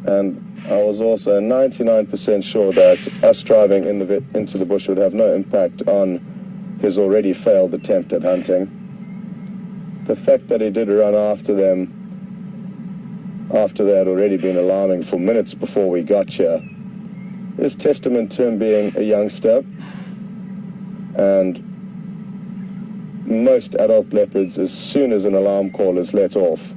and I was also 99% sure that us driving into the bush would have no impact on his already failed attempt at hunting. The fact that he did run after them after they had already been alarming for minutes before we got here is testament to him being a youngster, and most adult leopards, as soon as an alarm call is let off,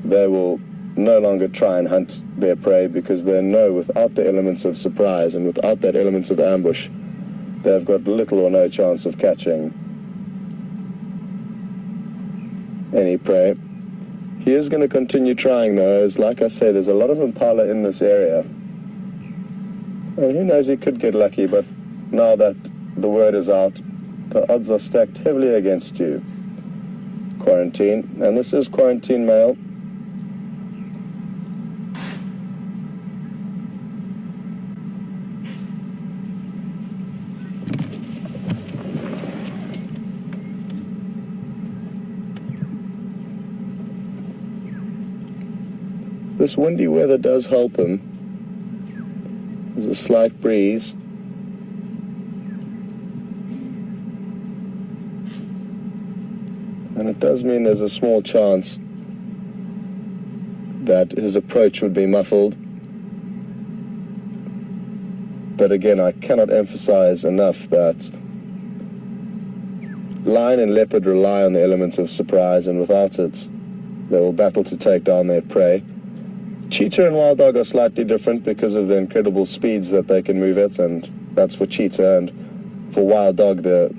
they will no longer try and hunt their prey, because they know without the elements of surprise and without that element of ambush, they've got little or no chance of catching any prey. He is going to continue trying though, as like I say, there's a lot of impala in this area. And who knows, he could get lucky, but now that the word is out, the odds are stacked heavily against you, Quarantine. And this is Quarantine male. This windy weather does help him. There's a slight breeze. And it does mean there's a small chance that his approach would be muffled. But again, I cannot emphasize enough that lion and leopard rely on the elements of surprise, and without it, they will battle to take down their prey. Cheetah and wild dog are slightly different because of the incredible speeds that they can move at, and that's for cheetah, and for wild dog, the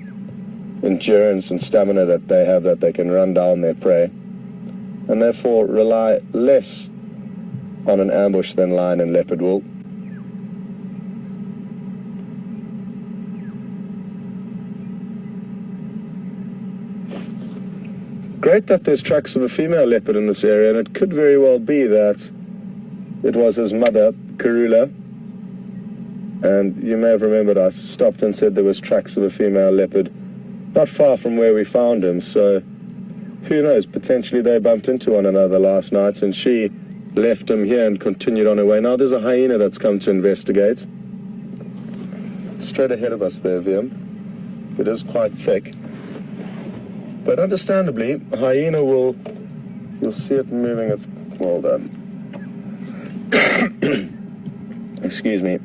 endurance and stamina that they have, that they can run down their prey, and therefore rely less on an ambush than lion and leopard will. Great that there's tracks of a female leopard in this area, and it could very well be that it was his mother, Karula. And you may have remembered I stopped and said there was tracks of a female leopard not far from where we found him, so who knows, potentially they bumped into one another last night and she left him here and continued on her way. Now there's a hyena that's come to investigate. Straight ahead of us there, Viam. It is quite thick. But understandably, hyena will, you'll see it moving, it's, well done. Excuse me.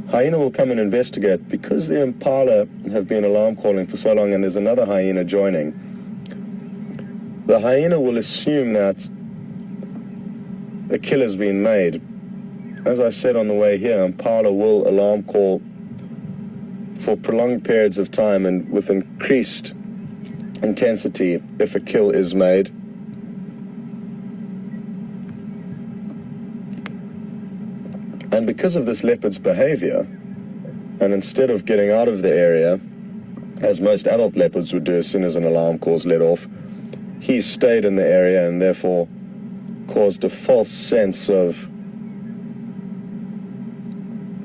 Hyena will come and investigate because the impala have been alarm calling for so long and there's another hyena joining. The hyena will assume that a kill has been made. As I said on the way here, impala will alarm call for prolonged periods of time and with increased intensity if a kill is made. And because of this leopard's behavior, and instead of getting out of the area, as most adult leopards would do as soon as an alarm call's let off, he stayed in the area and therefore caused a false sense of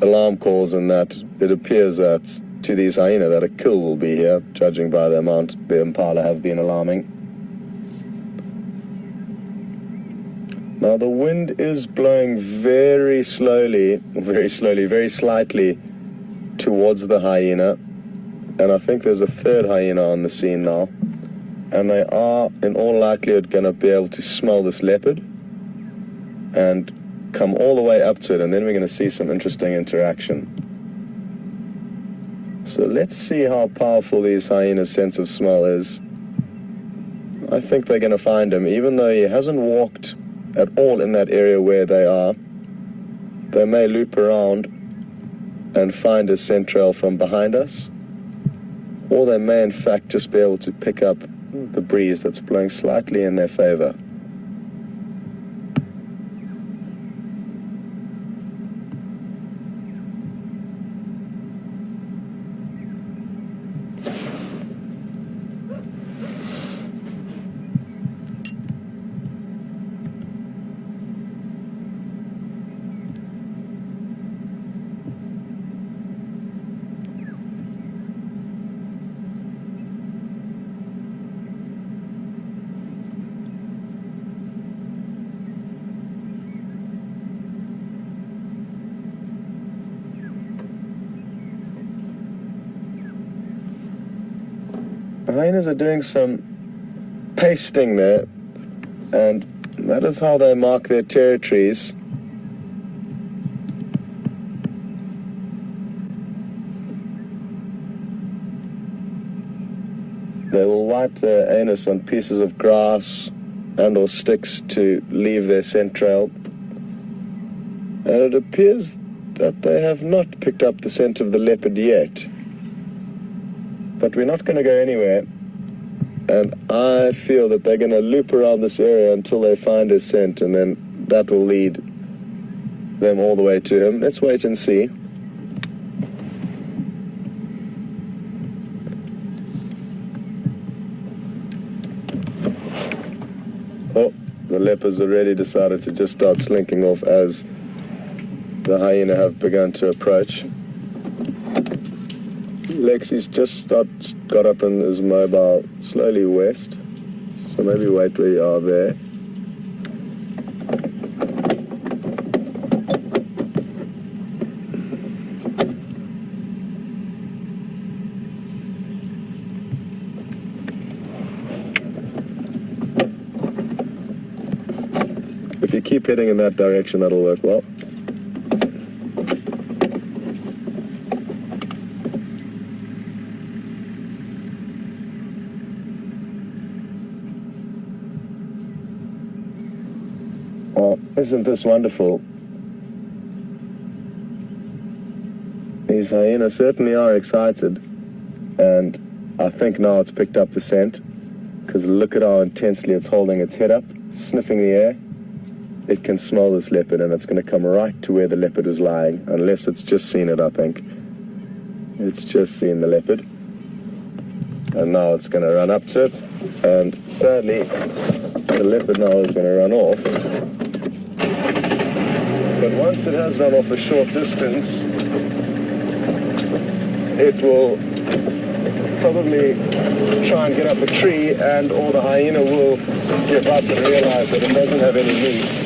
alarm calls, and that it appears that to these hyena that a kill will be here, judging by the amount the impala have been alarming. Now the wind is blowing very slowly, very slightly towards the hyena, and I think there's a third hyena on the scene now, and they are in all likelihood going to be able to smell this leopard and come all the way up to it, and then we're going to see some interesting interaction. So let's see how powerful these hyenas' sense of smell is. I think they're going to find him, even though he hasn't walked at all in that area where they are. They may loop around and find a scent trail from behind us, or they may in fact just be able to pick up the breeze that's blowing slightly in their favor. hyenas are doing some pasting there, and that is how they mark their territories. They will wipe their anus on pieces of grass and or sticks to leave their scent trail. And it appears that they have not picked up the scent of the leopard yet. But we're not going to go anywhere. And I feel that they're going to loop around this area until they find his scent, and then that will lead them all the way to him. Let's wait and see. Oh, the leopards already decided to just start slinking off as the hyena have begun to approach. Lexi's just got up and is mobile slowly west, so maybe wait where you are there. If you keep heading in that direction, that'll work well. Oh, isn't this wonderful? These hyenas certainly are excited, and I think now it's picked up the scent, because look at how intensely it's holding its head up, sniffing the air. It can smell this leopard, and it's going to come right to where the leopard was lying, unless it's just seen it, I think. It's just seen the leopard, and now it's going to run up to it, and sadly the leopard now is going to run off. But once it has run off a short distance, it will probably try and get up a tree, and or the hyena will give up and realize that it doesn't have any meat.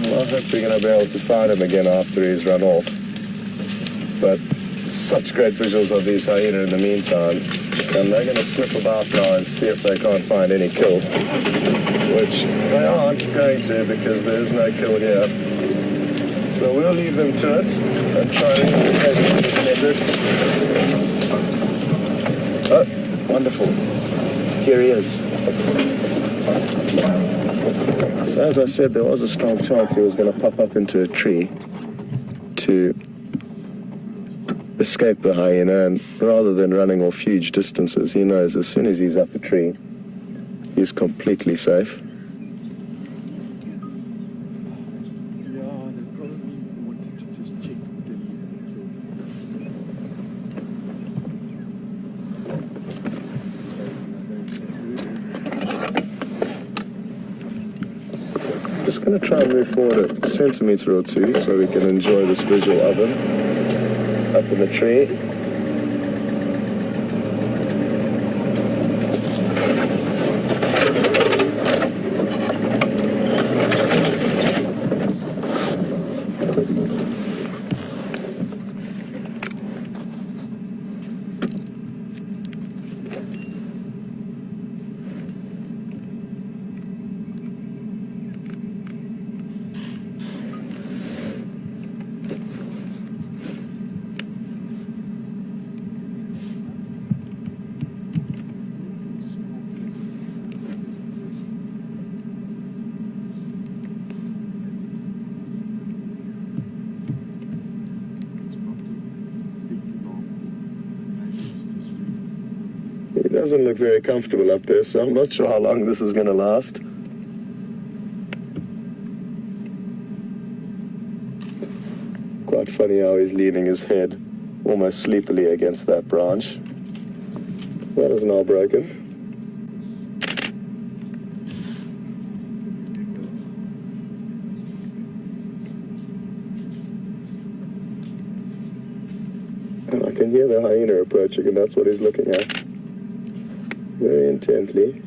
Well, I hope we're going to be able to find him again after he's run off. But such great visuals of these hyena in the meantime. And they're going to slip about now and see if they can't find any kill. Which they aren't going to, because there's no kill here. So we'll leave them to it and try and get this leopard. Oh, wonderful. Here he is. So as I said, there was a strong chance he was going to pop up into a tree to escape the hyena, and rather than running off huge distances, he knows as soon as he's up a tree, he's completely safe. Just going to try and move forward a centimetre or two so we can enjoy this visual of him up in the tree. He doesn't look very comfortable up there, so I'm not sure how long this is going to last. Quite funny how he's leaning his head almost sleepily against that branch. That is now broken. And I can hear the hyena approaching, and that's what he's looking at. very intently.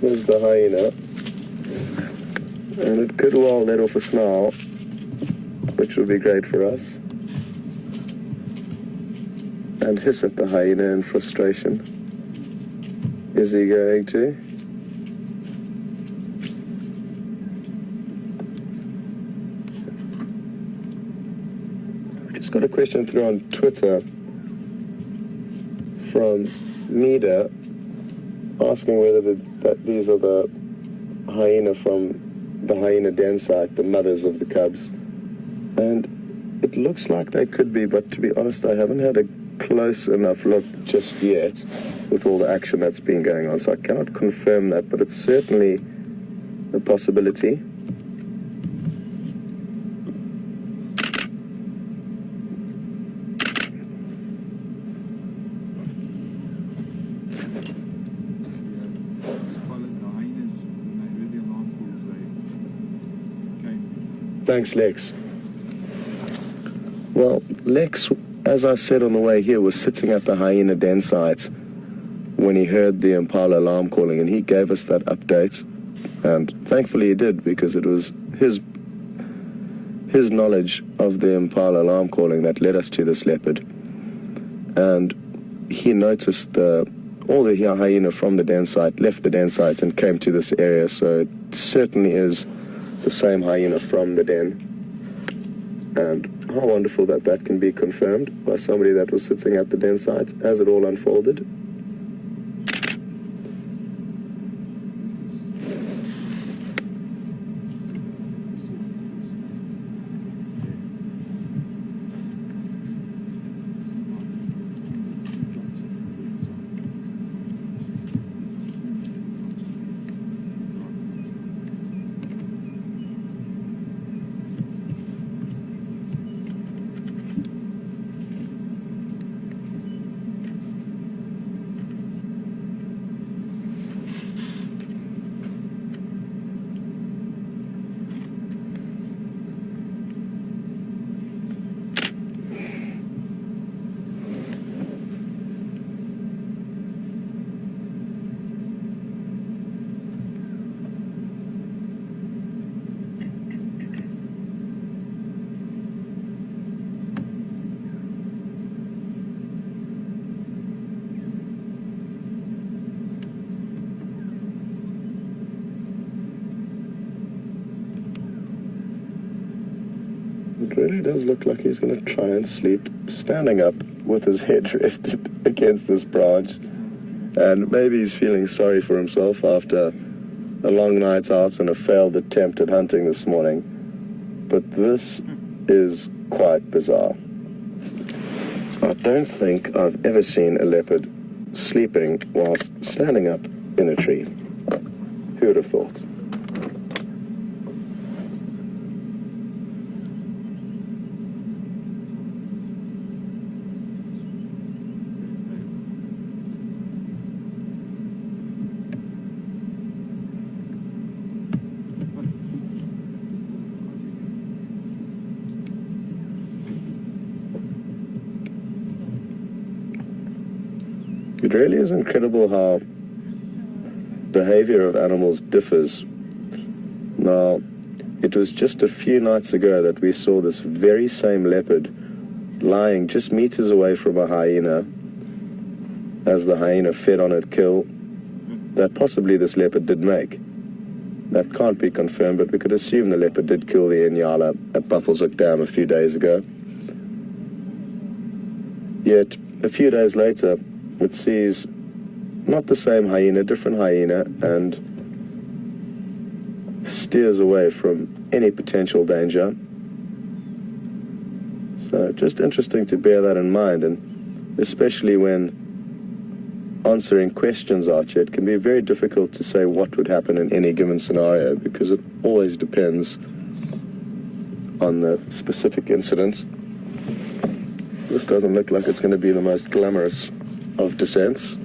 Here's the hyena, and it could well let off a snarl, which would be great for us, and hiss at the hyena in frustration. Is he going to? Just got a question through on Twitter from Mida, asking whether that these are the hyena from the hyena den site, the mothers of the cubs. And it looks like they could be, but to be honest, I haven't had a close enough look just yet with all the action that's been going on, so I cannot confirm that, but it's certainly a possibility. Thanks, Lex. Well, Lex, as I said on the way here, was sitting at the hyena den site when he heard the impala alarm calling, and he gave us that update. And thankfully he did, because it was his knowledge of the impala alarm calling that led us to this leopard. And he noticed all the hyena from the den site left the den site and came to this area, so it certainly is the same hyena from the den. And how wonderful that that can be confirmed by somebody that was sitting at the den site as it all unfolded. It really does look like he's going to try and sleep standing up with his head rested against this branch. And maybe he's feeling sorry for himself after a long night out and a failed attempt at hunting this morning. But this is quite bizarre. I don't think I've ever seen a leopard sleeping whilst standing up in a tree. Who would have thought? It really is incredible how behavior of animals differs. Now, it was just a few nights ago that we saw this very same leopard lying just meters away from a hyena as the hyena fed on its kill that possibly this leopard did make. That can't be confirmed, but we could assume the leopard did kill the Inyala at Buffelshoek Dam a few days ago. Yet, a few days later, it sees not the same hyena, different hyena, and steers away from any potential danger. So just interesting to bear that in mind, and especially when answering questions out here, it can be very difficult to say what would happen in any given scenario, because it always depends on the specific incident. This doesn't look like it's going to be the most glamorous of descents.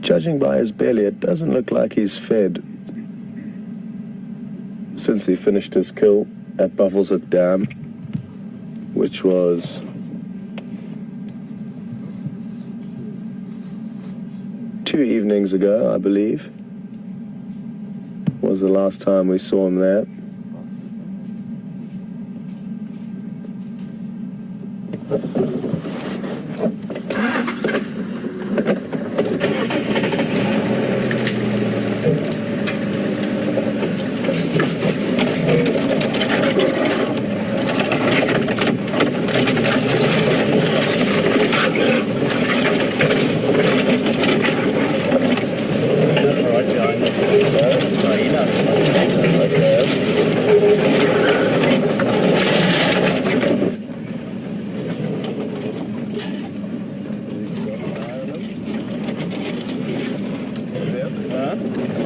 Judging by his belly, it doesn't look like he's fed since he finished his kill at Buffelshoek Dam, which was two evenings ago, I believe, was the last time we saw him there.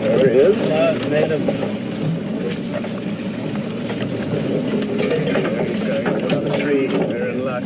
There he is. Native. Another tree. They're in luck.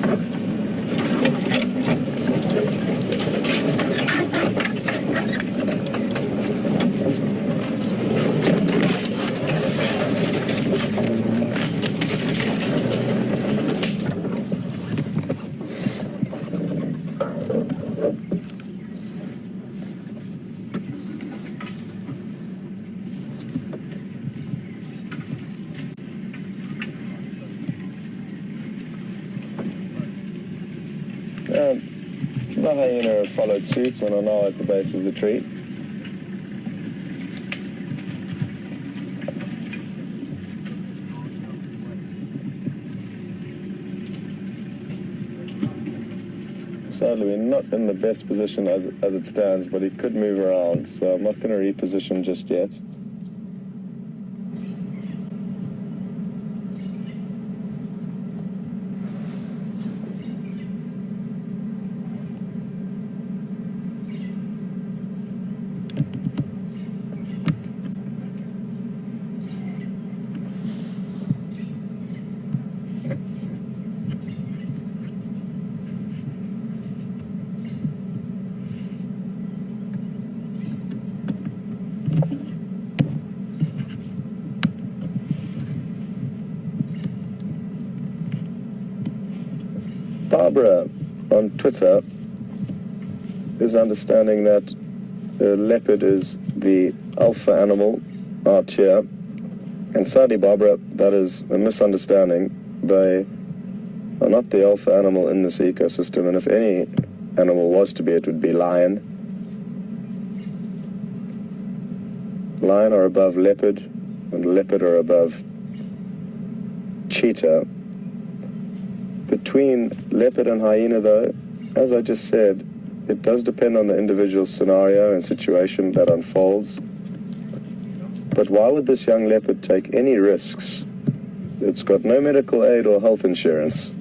The hyena have followed suit and are now at the base of the tree. Sadly, we're not in the best position as it stands, but he could move around, so I'm not going to reposition just yet. Barbara on Twitter is understanding that the leopard is the alpha animal out here, and sadly, Barbara, that is a misunderstanding. They are not the alpha animal in this ecosystem, and if any animal was to be, it would be lion. Lion are above leopard, and leopard are above cheetah. Between leopard and hyena, though, as I just said, it does depend on the individual scenario and situation that unfolds. But why would this young leopard take any risks? It's got no medical aid or health insurance.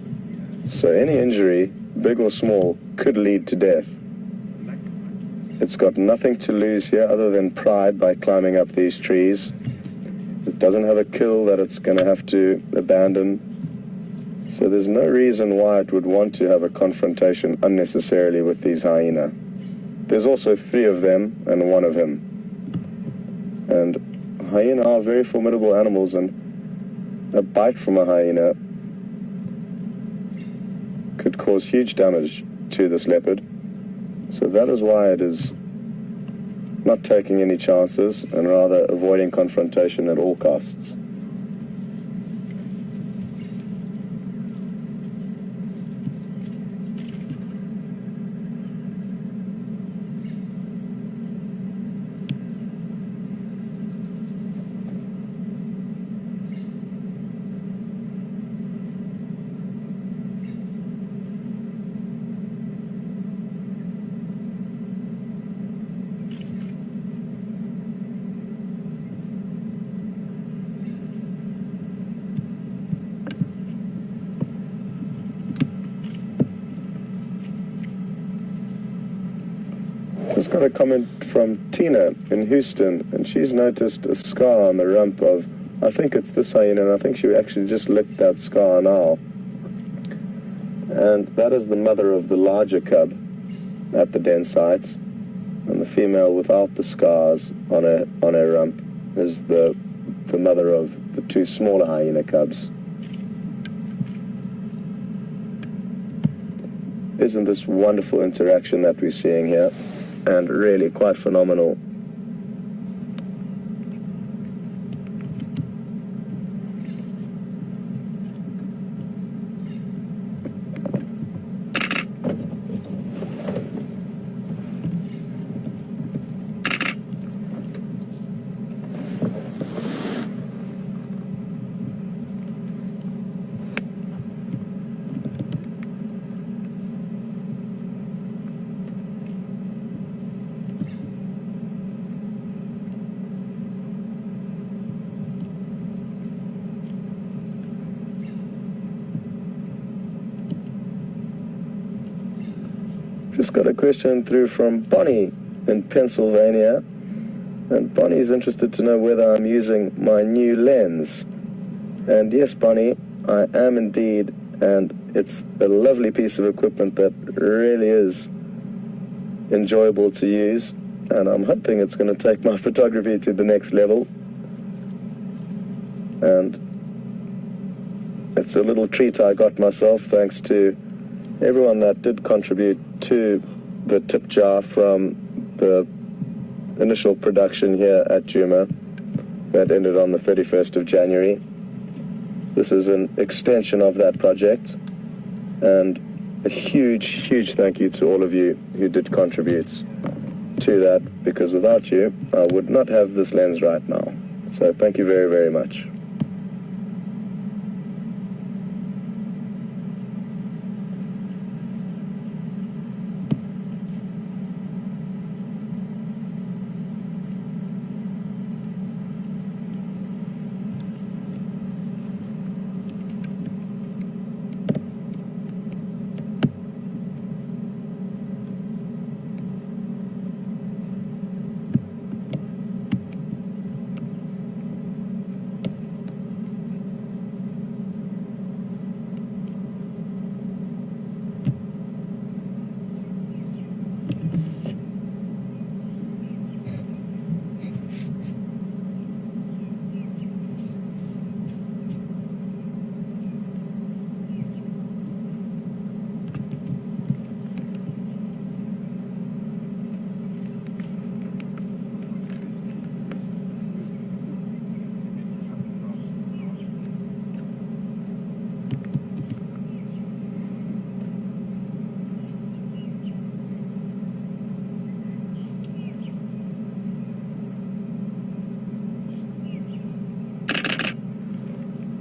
So any injury, big or small, could lead to death. It's got nothing to lose here other than pride by climbing up these trees. It doesn't have a kill that it's going to have to abandon. So there's no reason why it would want to have a confrontation unnecessarily with these hyena. There's also 3 of them and 1 of him. And hyena are very formidable animals, and a bite from a hyena could cause huge damage to this leopard. So that is why it is not taking any chances and rather avoiding confrontation at all costs. Just got a comment from Tina in Houston, and she's noticed a scar on the rump of, I think it's this hyena, and I think she actually just licked that scar now. And that is the mother of the larger cub at the den sites, and the female without the scars on her rump is the mother of the two smaller hyena cubs. Isn't this wonderful interaction that we're seeing here? And really quite phenomenal. Just got a question through from Bonnie in Pennsylvania, and Bonnie's interested to know whether I'm using my new lens. And yes, Bonnie, I am indeed, and it's a lovely piece of equipment that really is enjoyable to use, and I'm hoping it's going to take my photography to the next level. And it's a little treat I got myself thanks to everyone that did contribute to the tip jar from the initial production here at Juma that ended on the 31st of January. This is an extension of that project, and a huge, huge thank you to all of you who did contribute to that, because without you, I would not have this lens right now. So thank you very, very much.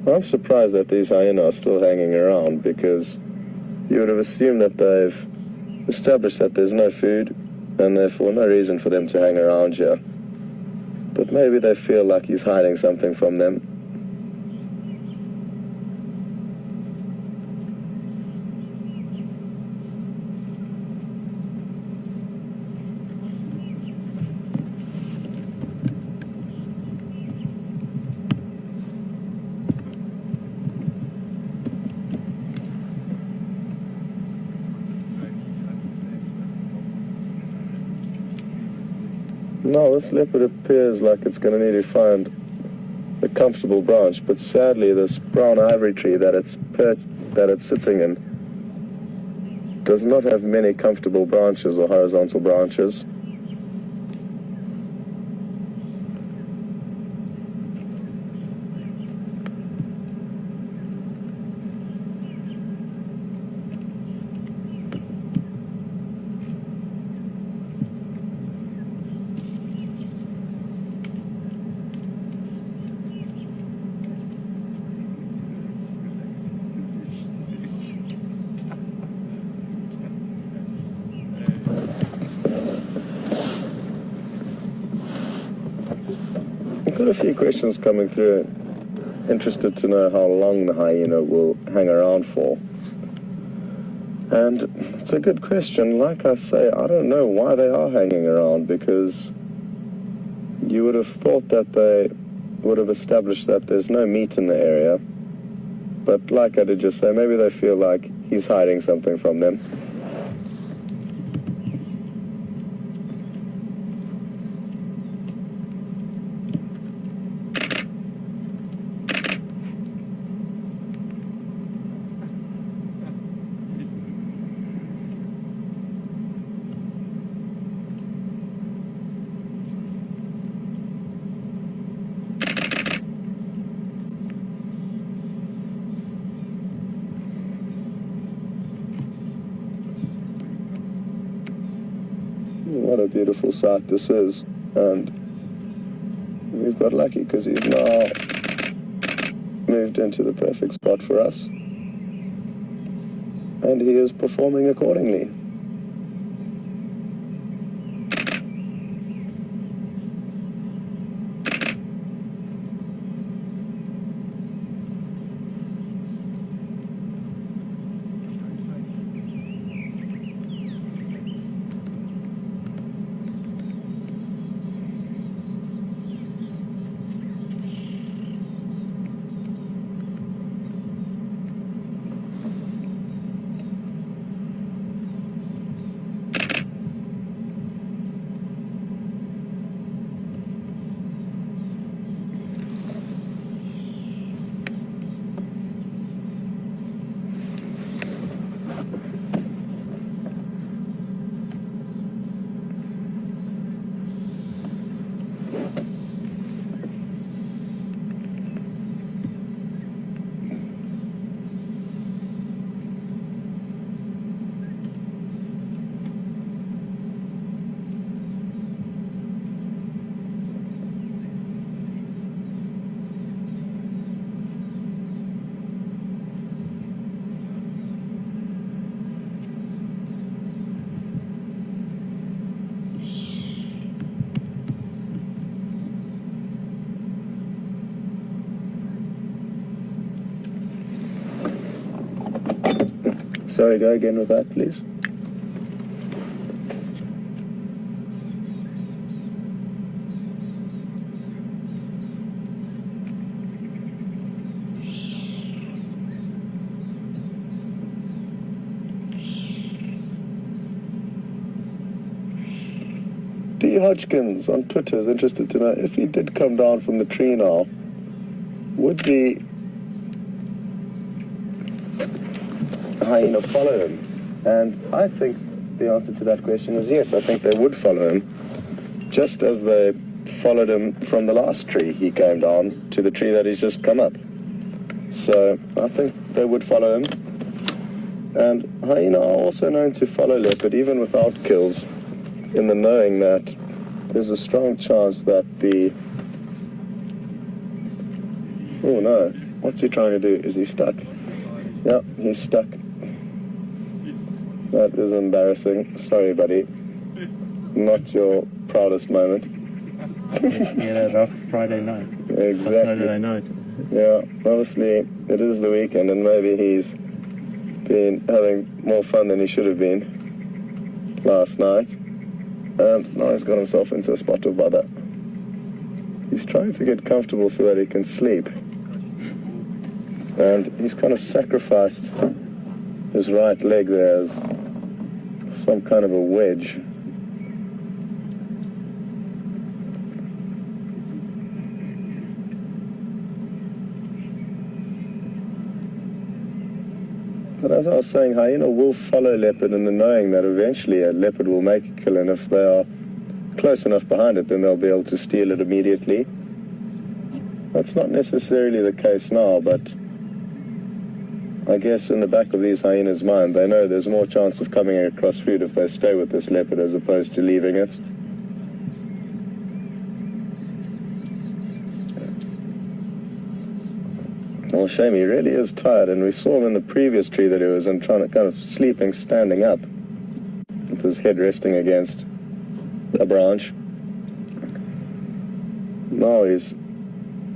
I'm surprised that these hyenas are still hanging around, because you would have assumed that they've established that there's no food and therefore no reason for them to hang around here. But maybe they feel like he's hiding something from them. No, this leopard appears like it's going to need to find a comfortable branch, but sadly this brown ivory tree that it's sitting in does not have many comfortable branches or horizontal branches. Got a few questions coming through. Interested to know how long the hyena will hang around for. And It's a good question. Like I say, I don't know why they are hanging around, because you would have thought that they would have established that there's no meat in the area. But like I did just say, maybe they feel like he's hiding something from them. What a beautiful sight this is, and we've got lucky because he's now moved into the perfect spot for us, and he is performing accordingly. Sorry, go again with that, please. D. Hodgkins on Twitter is interested to know if he did come down from the tree now, would the hyena follow him? And I think the answer to that question is yes. I think they would follow him, just as they followed him from the last tree he came down to the tree that he's just come up. So I think they would follow him. And hyena are also known to follow leopard even without kills, in the knowing that there's a strong chance that the... Oh no, what's he trying to do? Is he stuck? Yeah, he's stuck. That is embarrassing. Sorry, buddy. Not your proudest moment. Yeah, rough Friday night. Exactly. Saturday night. Yeah, obviously it is the weekend, and maybe he's been having more fun than he should have been last night. And now he's got himself into a spot of bother. He's trying to get comfortable so that he can sleep. And he's kind of sacrificed his right leg there as some kind of a wedge. But as I was saying, hyena will follow leopard in the knowing that eventually a leopard will make a kill, and if they are close enough behind it, then they'll be able to steal it immediately. That's not necessarily the case now, but I guess in the back of these hyenas' mind, they know there's more chance of coming across food if they stay with this leopard as opposed to leaving it. Well, shame, he really is tired, and we saw him in the previous tree that he was in, trying to kind of sleeping, standing up, with his head resting against a branch. Now he's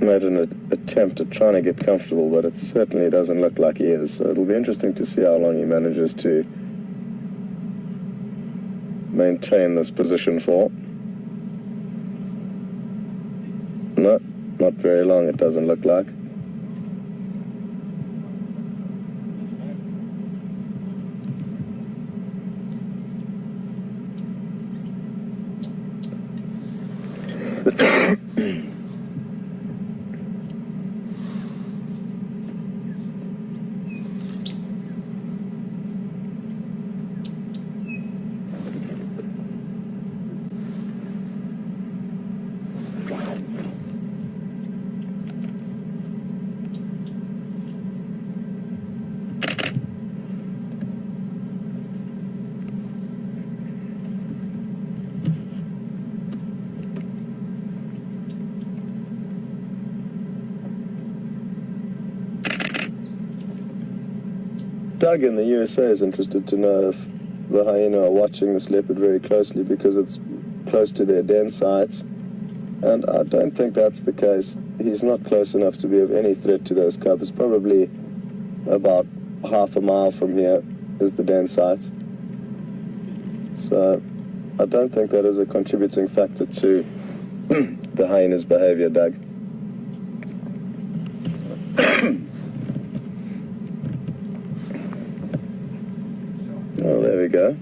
made an attempt at trying to get comfortable, but it certainly doesn't look like he is. So it'll be interesting to see how long he manages to maintain this position for. No, not very long, it doesn't look like. Doug in the USA is interested to know if the hyena are watching this leopard very closely because it's close to their den sites, and I don't think that's the case. He's not close enough to be of any threat to those cubs. Probably about half a mile from here is the den site, so I don't think that is a contributing factor to the hyena's behavior, Doug. Oh, there we go.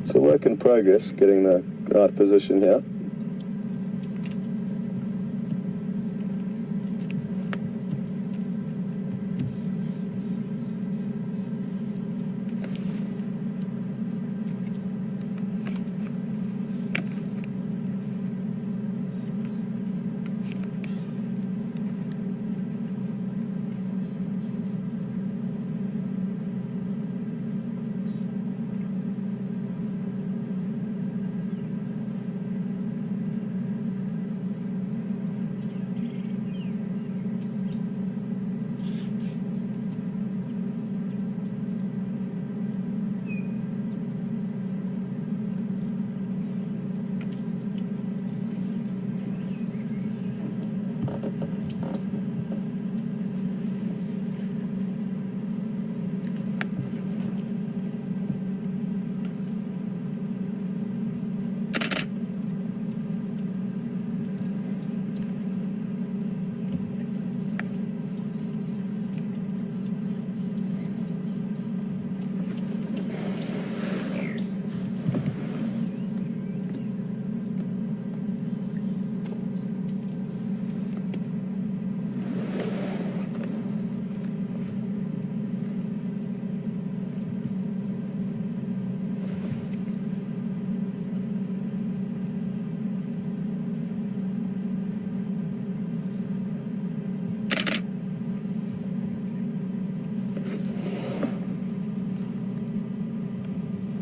It's a work in progress, getting the right position here.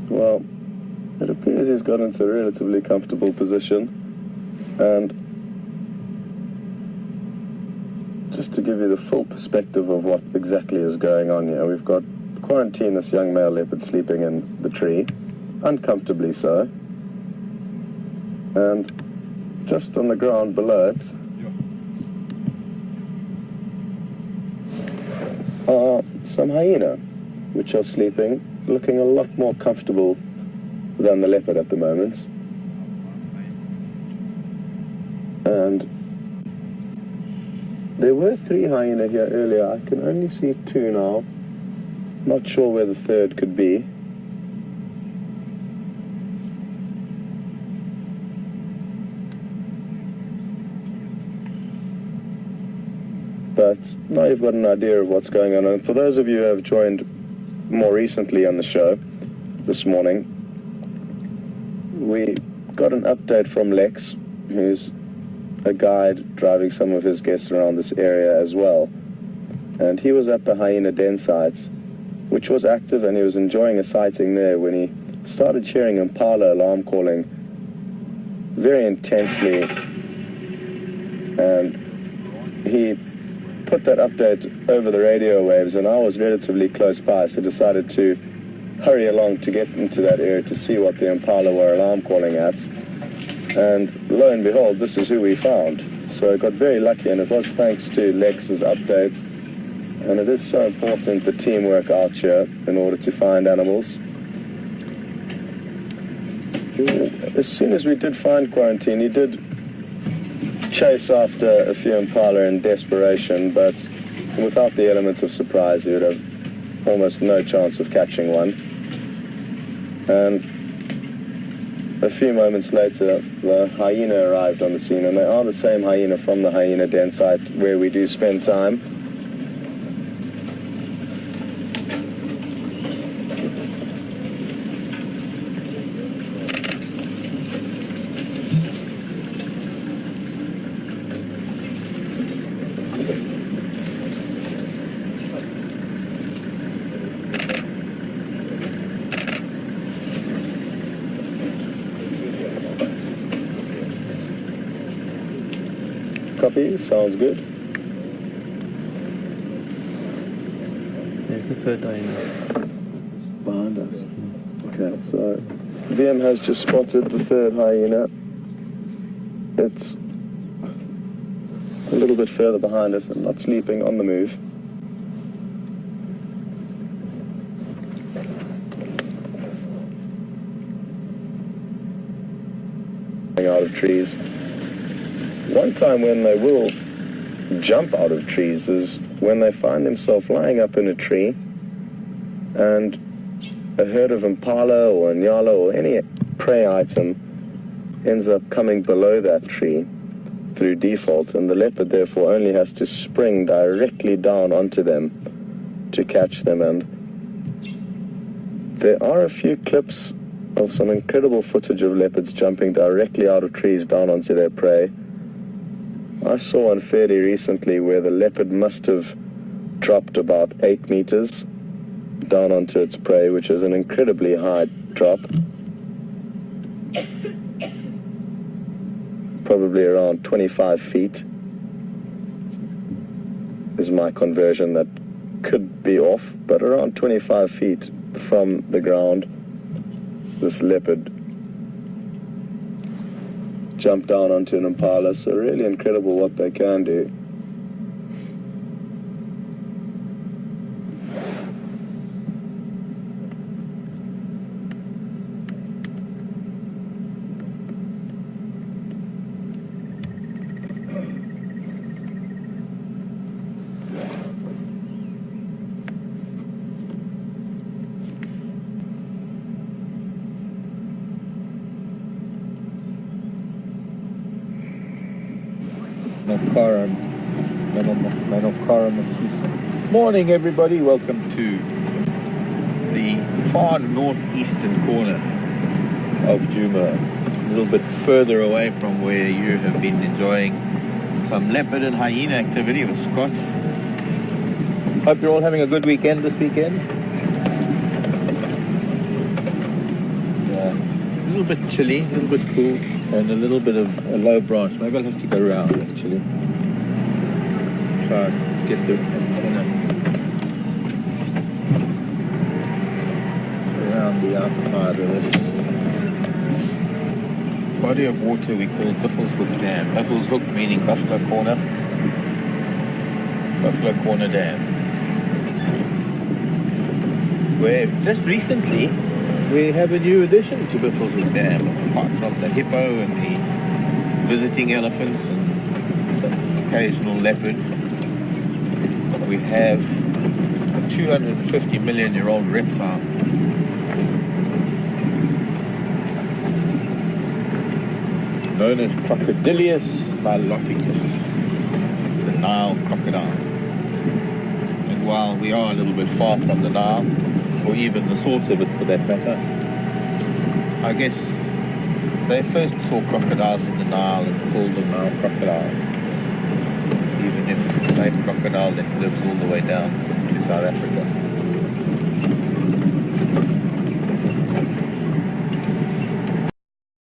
Well, it appears he's got into a relatively comfortable position, and just to give you the full perspective of what exactly is going on here, we've got quarantined this young male leopard sleeping in the tree, uncomfortably so, and just on the ground below it are some hyena, which are sleeping, looking a lot more comfortable than the leopard at the moment. And there were 3 hyena here earlier. I can only see 2 now. Not sure where the third could be. But now you've got an idea of what's going on. And for those of you who have joined more recently on the show this morning, we got an update from Lex, who's a guide driving some of his guests around this area as well. And he was at the hyena den sites, which was active, and he was enjoying a sighting there when he started hearing impala alarm calling very intensely. And he put that update over the radio waves, and I was relatively close by, so decided to hurry along to get into that area to see what the impala were alarm calling at. And lo and behold, this is who we found. So I got very lucky, and it was thanks to Lex's updates. And it is so important, the teamwork out here, in order to find animals. as soon as we did find quarantine, he did chase after a few impala in desperation, but without the elements of surprise, he would have almost no chance of catching one. And a few moments later, the hyena arrived on the scene, and they are the same hyena from the hyena den site where we do spend time. Copy, sounds good. There's the third hyena. Behind us. Okay, so VM has just spotted the third hyena. It's a little bit further behind us and not sleeping, on the move. Out of trees. One time when they will jump out of trees is when they find themselves lying up in a tree and a herd of impala or nyala or any prey item ends up coming below that tree through default, and the leopard therefore only has to spring directly down onto them to catch them. And there are a few clips of some incredible footage of leopards jumping directly out of trees down onto their prey. I saw one fairly recently where the leopard must have dropped about 8 meters down onto its prey, which is an incredibly high drop. Probably around 25 feet is my conversion. That could be off, but around 25 feet from the ground, this leopard jumped down onto an impala. So really incredible what they can do. Morning everybody, welcome to the far northeastern corner of Djuma, a little bit further away from where you have been enjoying some leopard and hyena activity with Scott. Hope you're all having a good weekend this weekend. A little bit chilly, a little bit cool, and a little bit of a low branch. Maybe I'll have to go around actually. Try and get the antenna around the outside of this body of water we call Buffalo's Hook Dam. Buffalo's Hook meaning Buffalo Corner. Buffalo Corner Dam. Where just recently we have a new addition to Buffalo's Hook Dam. Apart from the hippo and the visiting elephants and the occasional leopard, we have a 250 million year old reptile. Known as Crocodilius niloticus, the Nile crocodile. And while we are a little bit far from the Nile, or even the source of it for that matter, I guess they first saw crocodiles in the Nile and called them Nile crocodiles. Even if it's the same crocodile that lives all the way down to South Africa.